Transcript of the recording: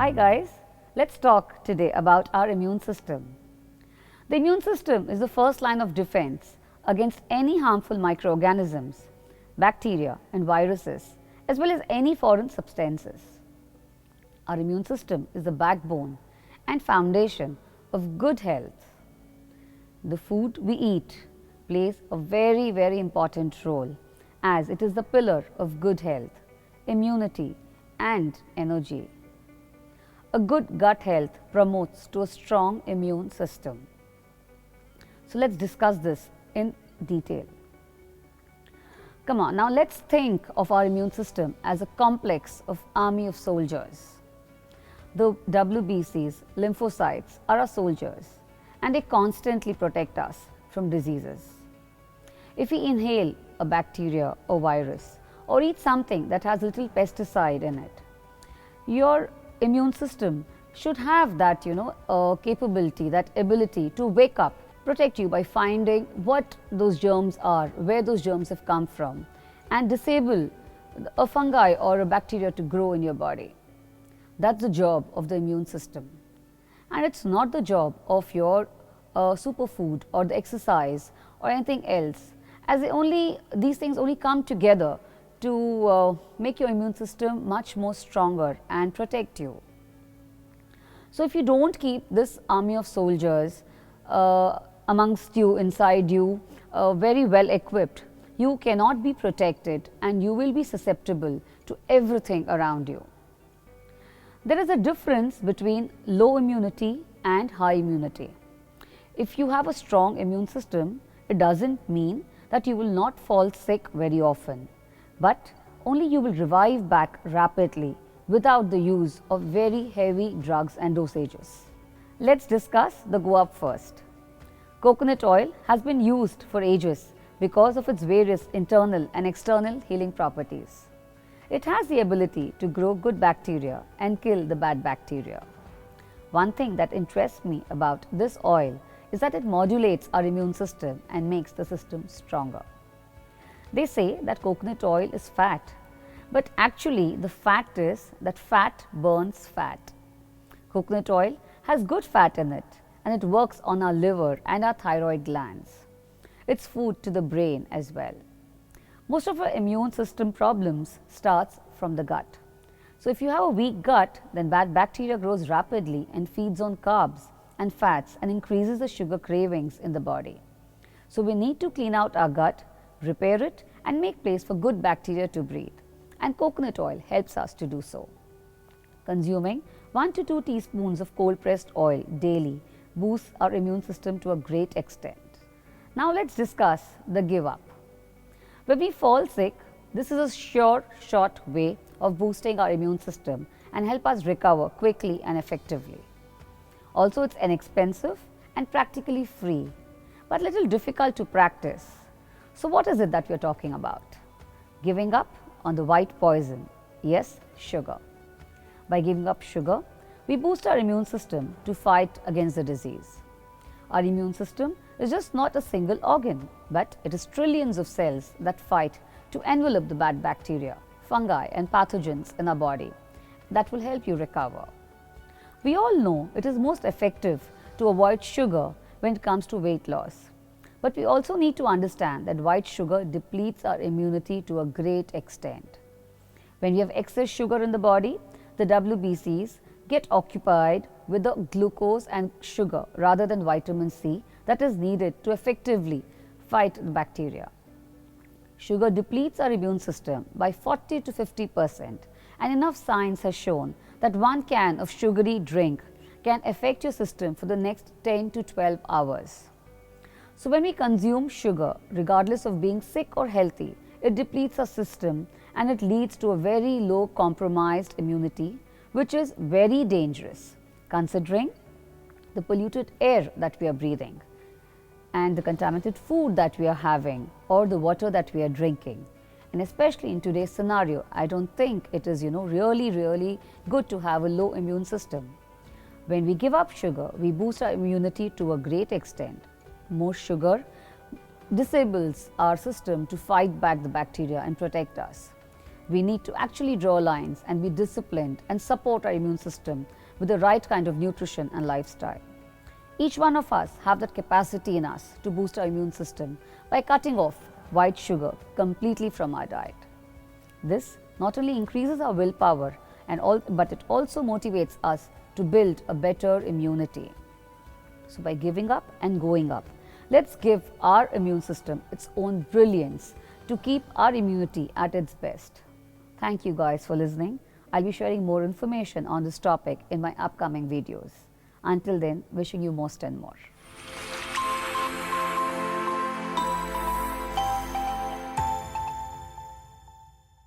Hi guys, let's talk today about our immune system. The immune system is the first line of defense against any harmful microorganisms, bacteria and viruses, as well as any foreign substances. Our immune system is the backbone and foundation of good health. The food we eat plays a very important role, as it is the pillar of good health, immunity and energy. A good gut health promotes to a strong immune system. So let's discuss this in detail. Come on, now let's think of our immune system as a complex of army of soldiers. The WBCs, lymphocytes, are our soldiers, and they constantly protect us from diseases. If we inhale a bacteria or virus or eat something that has little pesticide in it, your immune system should have that capability, that ability to wake up, protect you by finding what those germs are, where those germs have come from, and disable a fungi or a bacteria to grow in your body. That's the job of the immune system, and it's not the job of your superfood or the exercise or anything else, as these things only come together to make your immune system much more stronger and protect you. So if you don't keep this army of soldiers amongst you, inside you, very well equipped, you cannot be protected and you will be susceptible to everything around you. There is a difference between low immunity and high immunity. If you have a strong immune system, it doesn't mean that you will not fall sick very often, but only you will revive back rapidly without the use of very heavy drugs and dosages. Let's discuss the go up first. Coconut oil has been used for ages because of its various internal and external healing properties. It has the ability to grow good bacteria and kill the bad bacteria. One thing that interests me about this oil is that it modulates our immune system and makes the system stronger. They say that coconut oil is fat, but actually the fact is that fat burns fat. Coconut oil has good fat in it, and it works on our liver and our thyroid glands. It's food to the brain as well. Most of our immune system problems starts from the gut. So if you have a weak gut, then bad bacteria grows rapidly and feeds on carbs and fats and increases the sugar cravings in the body. So we need to clean out our gut, repair it and make place for good bacteria to breathe, and coconut oil helps us to do so. Consuming 1 to 2 teaspoons of cold pressed oil daily boosts our immune system to a great extent. Now let's discuss the give up. When we fall sick, this is a sure short way of boosting our immune system and help us recover quickly and effectively. Also, it's inexpensive and practically free, but little difficult to practice. So what is it that we are talking about? Giving up on the white poison, yes, sugar. By giving up sugar, we boost our immune system to fight against the disease. Our immune system is just not a single organ, but it is trillions of cells that fight to envelop the bad bacteria, fungi and pathogens in our body that will help you recover. We all know it is most effective to avoid sugar when it comes to weight loss. But we also need to understand that white sugar depletes our immunity to a great extent. When we have excess sugar in the body, the WBCs get occupied with the glucose and sugar rather than vitamin C that is needed to effectively fight the bacteria. Sugar depletes our immune system by 40 to 50%, and enough science has shown that 1 can of sugary drink can affect your system for the next 10 to 12 hours. So when we consume sugar, regardless of being sick or healthy, it depletes our system and it leads to a very low compromised immunity, which is very dangerous considering the polluted air that we are breathing and the contaminated food that we are having or the water that we are drinking. And especially in today's scenario, I don't think it is really good to have a low immune system. When we give up sugar, we boost our immunity to a great extent. More sugar disables our system to fight back the bacteria and protect us. We need to actually draw lines and be disciplined and support our immune system with the right kind of nutrition and lifestyle. Each one of us have that capacity in us to boost our immune system by cutting off white sugar completely from our diet. This not only increases our willpower but it also motivates us to build a better immunity. So by giving up and going up, let's give our immune system its own brilliance to keep our immunity at its best. Thank you guys for listening. I'll be sharing more information on this topic in my upcoming videos. Until then, wishing you most and more.